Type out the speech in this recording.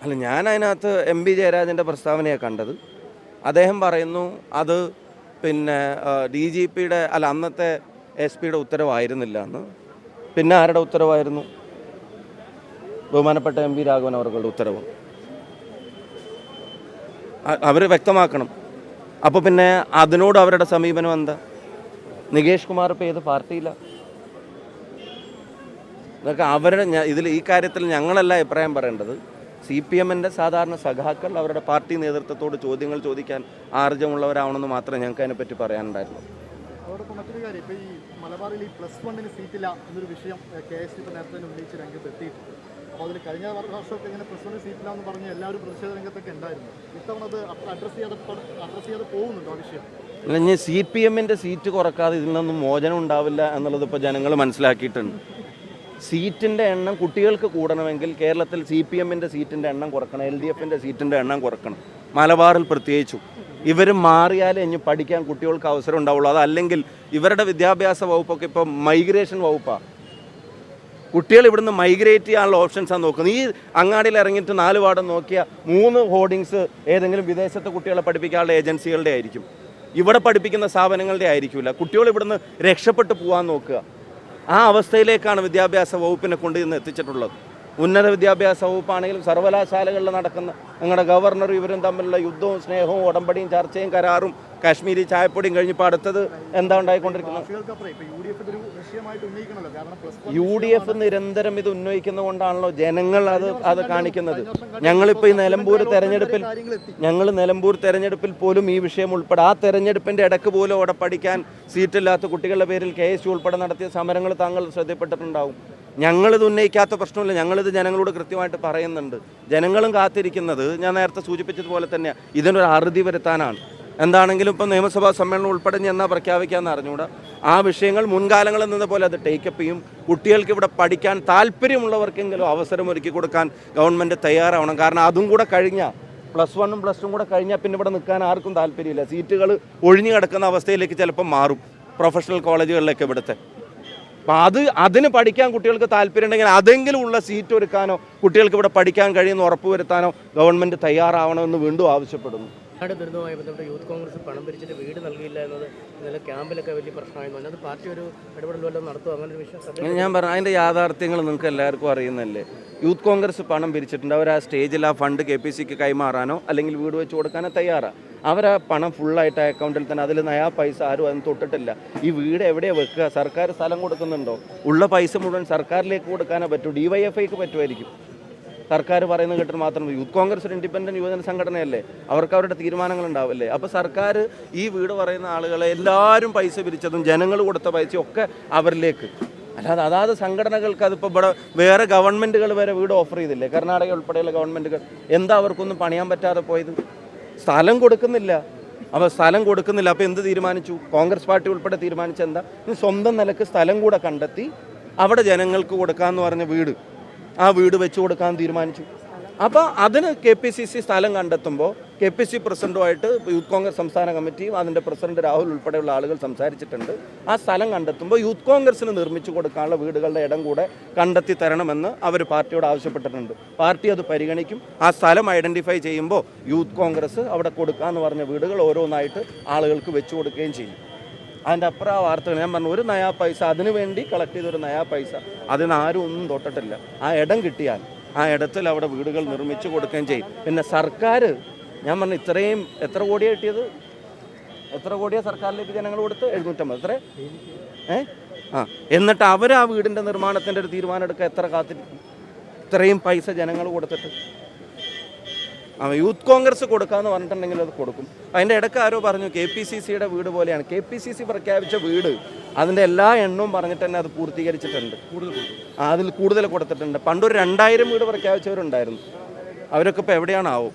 അല്ല, ഞാൻ അതിനകത്ത് MP ജയരാജൻ്റെ പ്രസ്താവനയാണ് കണ്ടത്. അദ്ദേഹം പറയുന്നു അത് പിന്നെ DGPയുടെ അല്ല അന്നത്തെ SP-യുടെ ഉത്തരവായിരുന്നില്ല എന്ന്. പിന്നെ ആരുടെ ഉത്തരവായിരുന്നു? ബഹുമാനപ്പെട്ട MP രാഘവൻ അവരുടെ ഉത്തരവ്. അവർ വ്യക്തമാക്കണം. അപ്പോൾ പിന്നെ അതിനോട് അവരുടെ സമീപനം എന്താ? നികേഷ് കുമാർ ഇപ്പോൾ ഏത് പാർട്ടിയിലാണ്? എന്നൊക്കെ അവരുടെ ഈ കാര്യത്തിൽ ഞങ്ങളല്ല അഭിപ്രായം പറയേണ്ടത്. CPM-ൻ്റെ സാധാരണ സഖാക്കൾ അവരുടെ പാർട്ടി നേതൃത്വത്തോട് ചോദ്യങ്ങൾ ചോദിക്കാൻ ആർജമുള്ളവരാവണമെന്ന് മാത്രമേ ഞങ്ങൾക്ക് അതിനെപ്പറ്റി പറയാനുണ്ടായിരുന്നു. അതോടൊപ്പം മറ്റൊരു കാര്യം, ഇപ്പോൾ ഈ മലബാറിൽ ഈ +1 സീറ്റില്ല എന്നൊരു വിഷയം KSU നേരത്തെ ഉന്നയിച്ച് രംഗത്ത് എത്തിയിട്ടുണ്ട്. അപ്പോൾ അതിൽ കഴിഞ്ഞ വർഷമൊക്കെ ഇങ്ങനെ +1 സീറ്റില്ല എന്ന് പറഞ്ഞ് എല്ലാവരും പ്രതിഷേധ രംഗത്തൊക്കെ ഉണ്ടായിരുന്നു. ഇത്തവണ അത് അഡ്രസ്സ് ചെയ്യാതെ പോകുന്നുണ്ടോ ആ വിഷയം? അല്ല, ഇനി CPM-ൻ്റെ സീറ്റ് കുറക്കാതെ ഇതിൽ നിന്നും മോചനം ഉണ്ടാവില്ല എന്നുള്ളത് ഇപ്പോൾ ജനങ്ങൾ മനസ്സിലാക്കിയിട്ടുണ്ട്. സീറ്റിൻ്റെ എണ്ണം കുട്ടികൾക്ക് കൂടണമെങ്കിൽ കേരളത്തിൽ CPM-ൻ്റെ സീറ്റിൻ്റെ എണ്ണം കുറക്കണം, LDF-ൻ്റെ സീറ്റിൻ്റെ എണ്ണം കുറക്കണം. മലബാറിൽ പ്രത്യേകിച്ചും ഇവർ മാറിയാലേ ഇനി പഠിക്കാൻ കുട്ടികൾക്ക് അവസരം ഉണ്ടാവുള്ളൂ. അതല്ലെങ്കിൽ ഇവരുടെ വിദ്യാഭ്യാസ വകുപ്പൊക്കെ ഇപ്പോൾ മൈഗ്രേഷൻ വകുപ്പാണ്. കുട്ടികൾ ഇവിടുന്ന് മൈഗ്രേറ്റ് ചെയ്യാനുള്ള ഓപ്ഷൻസാണ് നോക്കുന്നത്. ഈ അങ്ങാടിയിൽ ഇറങ്ങിയിട്ട് 4 വാർഡം നോക്കിയാൽ 3 ഹോർഡിങ്സ് ഏതെങ്കിലും വിദേശത്തെ കുട്ടികളെ പഠിപ്പിക്കാനുള്ള ഏജൻസികളുടെ ആയിരിക്കും, ഇവിടെ പഠിപ്പിക്കുന്ന സ്ഥാപനങ്ങളുടെ ആയിരിക്കില്ല. കുട്ടികൾ ഇവിടുന്ന് രക്ഷപ്പെട്ടു പോകാൻ നോക്കുക. ആ അവസ്ഥയിലേക്കാണ് വിദ്യാഭ്യാസ വകുപ്പിനെ കൊണ്ട് ഇന്ന് എത്തിച്ചിട്ടുള്ളത്. ഉന്നത വിദ്യാഭ്യാസ വകുപ്പാണെങ്കിലും സർവകലാശാലകളിൽ നടക്കുന്ന ഞങ്ങളുടെ ഗവർണറും ഇവരും തമ്മിലുള്ള യുദ്ധവും സ്നേഹവും ഉടമ്പടിയും ചർച്ചയും കരാറും കാശ്മീരി ചായപ്പൊടിയും കഴിഞ്ഞപ്പോൾ അടുത്തത് എന്താ ഉണ്ടായിക്കൊണ്ടിരിക്കുന്നത്? UDF നിരന്തരം ഇത് ഉന്നയിക്കുന്നതുകൊണ്ടാണല്ലോ ജനങ്ങൾ അത് കാണിക്കുന്നത്. ഞങ്ങളിപ്പോൾ ഈ നിലമ്പൂർ തെരഞ്ഞെടുപ്പിൽ പോലും ഈ വിഷയം ഉൾപ്പെടെ ആ തെരഞ്ഞെടുപ്പിൻ്റെ ഇടയ്ക്ക് പോലും അവിടെ പഠിക്കാൻ സീറ്റില്ലാത്ത കുട്ടികളുടെ പേരിൽ KSU ഉൾപ്പെടെ നടത്തിയ സമരങ്ങൾ താങ്കൾ ശ്രദ്ധപ്പെട്ടിട്ടുണ്ടാവും. ഞങ്ങളിത് ഉന്നയിക്കാത്ത പ്രശ്നമില്ല, ഞങ്ങളിത് ജനങ്ങളോട് കൃത്യമായിട്ട് പറയുന്നുണ്ട്. ജനങ്ങളും കാത്തിരിക്കുന്നത് ഞാൻ നേരത്തെ സൂചിപ്പിച്ചതുപോലെ തന്നെയാണ്, ഇതിനൊരു അറുതി വരുത്താനാണ്. എന്താണെങ്കിലും ഇപ്പം നിയമസഭാ സമ്മേളനം ഉൾപ്പെടെ എന്നാ പ്രഖ്യാപിക്കാമെന്ന് അറിഞ്ഞുകൂടാ. ആ വിഷയങ്ങൾ മുൻകാലങ്ങളിൽ നിന്നപോലെ അത് ടേക്കപ്പ് ചെയ്യും. കുട്ടികൾക്ക് ഇവിടെ പഠിക്കാൻ താല്പര്യമുള്ളവർക്കെങ്കിലും അവസരം ഒരുക്കി കൊടുക്കാൻ ഗവൺമെൻറ് തയ്യാറാവണം. കാരണം അതും കൂടെ കഴിഞ്ഞാൽ +1ഉം +2ഉം കൂടെ കഴിഞ്ഞാൽ പിന്നെ ഇവിടെ നിൽക്കാൻ ആർക്കും താല്പര്യമില്ല. സീറ്റുകൾ ഒഴിഞ്ഞു കിടക്കുന്ന അവസ്ഥയിലേക്ക് ചിലപ്പോൾ മാറും പ്രൊഫഷണൽ കോളേജുകളിലേക്ക് ഇവിടുത്തെ. അപ്പോൾ അതിന് പഠിക്കാൻ കുട്ടികൾക്ക് താല്പര്യം ഉണ്ടെങ്കിൽ അതെങ്കിലും ഉള്ള സീറ്റ് ഒരുക്കാനോ കുട്ടികൾക്ക് ഇവിടെ പഠിക്കാൻ കഴിയുമെന്ന് ഉറപ്പുവരുത്താനോ ഗവൺമെൻറ് തയ്യാറാവണമെന്ന് വീണ്ടും ആവശ്യപ്പെടുന്നു. ദുരിതവുമായി ബന്ധപ്പെട്ട് യൂത്ത് കോൺഗ്രസ് പണം പിരിച്ചിട്ട് വീട് നൽകിയില്ല എന്നത് ഇന്നലെ ക്യാമ്പിലൊക്കെ വലിയ പ്രശ്നമായിരുന്നു. അതിനകത്ത് പാർട്ടി ഒരു ഇടപെടൽ വല്ലതും നടത്തുമോ? അങ്ങനെ ഒരു വിഷയം ഞാൻ പറഞ്ഞു, അതിൻ്റെ യാഥാർത്ഥ്യങ്ങൾ നിങ്ങൾക്ക് എല്ലാവർക്കും അറിയുന്നല്ലേ. യൂത്ത് കോൺഗ്രസ് പണം പിരിച്ചിട്ടുണ്ട്. അവർ ആ സ്റ്റേജിൽ ആ ഫണ്ട് KPCക്ക് കൈമാറാനോ അല്ലെങ്കിൽ വീട് വെച്ച് കൊടുക്കാനോ തയ്യാറാണ്. അവർ ആ പണം ഫുള്ളായിട്ട് ആ അക്കൗണ്ടിൽ തന്നെ, അതിൽ നയാ പൈസ ആരും അതിന് തൊട്ടിട്ടില്ല. ഈ വീട് എവിടെയാണ് വെക്കുക? സർക്കാർ സ്ഥലം കൊടുക്കുന്നുണ്ടോ? ഉള്ള പൈസ മുഴുവൻ സർക്കാരിലേക്ക് കൊടുക്കാനേ പറ്റൂ. DYFIക്ക് പറ്റുമായിരിക്കും. സർക്കാർ പറയുന്നത് കേട്ടിട്ട് മാത്രം. യൂത്ത് കോൺഗ്രസ് ഒരു ഇൻഡിപെൻഡൻറ്റ് യുവജന സംഘടനയല്ലേ, അവർക്ക് അവരുടെ തീരുമാനങ്ങൾ ഉണ്ടാവില്ലേ. അപ്പോൾ സർക്കാർ ഈ വീട് പറയുന്ന ആളുകളെ എല്ലാവരും പൈസ പിരിച്ചതും ജനങ്ങൾ കൊടുത്ത പൈസയും ഒക്കെ അവരിലേക്ക്, അല്ലാതെ അതാത് സംഘടനകൾക്ക് അതിപ്പോൾ ഇവിടെ വേറെ ഗവൺമെൻറ്റുകൾ വരെ വീട് ഓഫർ ചെയ്തില്ലേ, കർണാടക ഉൾപ്പെടെയുള്ള ഗവൺമെൻറ്റുകൾ. എന്താ അവർക്കൊന്നും പണിയാൻ പറ്റാതെ പോയത്? സ്ഥലം കൊടുക്കുന്നില്ല. അപ്പോൾ എന്ത് തീരുമാനിച്ചു? കോൺഗ്രസ് പാർട്ടി ഉൾപ്പെടെ തീരുമാനിച്ചെന്താ? സ്വന്തം നിലക്ക് സ്ഥലം കൂടെ കണ്ടെത്തി അവിടെ ജനങ്ങൾക്ക് കൊടുക്കാമെന്ന് പറഞ്ഞ ആ വീട് വെച്ച് കൊടുക്കാൻ തീരുമാനിച്ചു. അപ്പോൾ അതിന് KPCC സ്ഥലം കണ്ടെത്തുമ്പോൾ KPCC പ്രസിഡൻറ്റുമായിട്ട് യൂത്ത് കോൺഗ്രസ് സംസ്ഥാന കമ്മിറ്റിയും അതിൻ്റെ പ്രസിഡന്റ് രാഹുൽ ഉൾപ്പെടെയുള്ള ആളുകൾ സംസാരിച്ചിട്ടുണ്ട്. ആ സ്ഥലം കണ്ടെത്തുമ്പോൾ യൂത്ത് കോൺഗ്രസ്സിന് നിർമ്മിച്ചു കൊടുക്കാനുള്ള വീടുകളുടെ ഇടം കൂടെ കണ്ടെത്തി തരണമെന്ന് അവർ പാർട്ടിയോട് ആവശ്യപ്പെട്ടിട്ടുണ്ട്. പാർട്ടി അത് പരിഗണിക്കും. ആ സ്ഥലം ഐഡൻറ്റിഫൈ ചെയ്യുമ്പോൾ യൂത്ത് കോൺഗ്രസ് അവിടെ കൊടുക്കാമെന്ന് പറഞ്ഞ വീടുകൾ ഓരോന്നായിട്ട് ആളുകൾക്ക് വെച്ചു കൊടുക്കുകയും ചെയ്യും. അതിൻ്റെ അപ്പുറം വാർത്തകൾ ഞാൻ പറഞ്ഞു, ഒരു നയാ പൈസ അതിനു വേണ്ടി കളക്ട് ചെയ്തൊരു നയാ പൈസ അതിന് ആരും ഒന്നും തൊട്ടിട്ടില്ല. ആ ഇടം കിട്ടിയാൽ ആ ഇടത്തിൽ അവിടെ വീടുകൾ നിർമ്മിച്ചു കൊടുക്കുകയും ചെയ്യും. പിന്നെ സർക്കാർ, ഞാൻ പറഞ്ഞു, ഇത്രയും എത്ര കോടിയാണ് കിട്ടിയത്? എത്ര കോടിയാണ് സർക്കാരിലേക്ക് ജനങ്ങൾ കൊടുത്ത്? 750. എത്ര? എന്നിട്ട് അവർ ആ വീടിൻ്റെ നിർമ്മാണത്തിൻ്റെ ഒരു തീരുമാനം എടുക്കുക എത്ര കാത്തിരിക്കും? ഇത്രയും പൈസ ജനങ്ങൾ കൊടുത്തിട്ട്. യൂത്ത് കോൺഗ്രസ് കൊടുക്കാമെന്ന് പറഞ്ഞിട്ടുണ്ടെങ്കിൽ അത് കൊടുക്കും. അതിൻ്റെ ഇടയ്ക്ക് ആരോ പറഞ്ഞു KPCCയുടെ വീട് പോലെയാണ്. KPCC പ്രഖ്യാപിച്ച വീട് അതിൻ്റെ എല്ലാ എണ്ണവും പറഞ്ഞിട്ട് തന്നെ അത് പൂർത്തീകരിച്ചിട്ടുണ്ട്. അതിൽ കൂടുതൽ കൊടുത്തിട്ടുണ്ട്. പണ്ടൊരു 2000 വീട് പ്രഖ്യാപിച്ചവരുണ്ടായിരുന്നു. അവരൊക്കെ ഇപ്പോൾ എവിടെയാണാവും?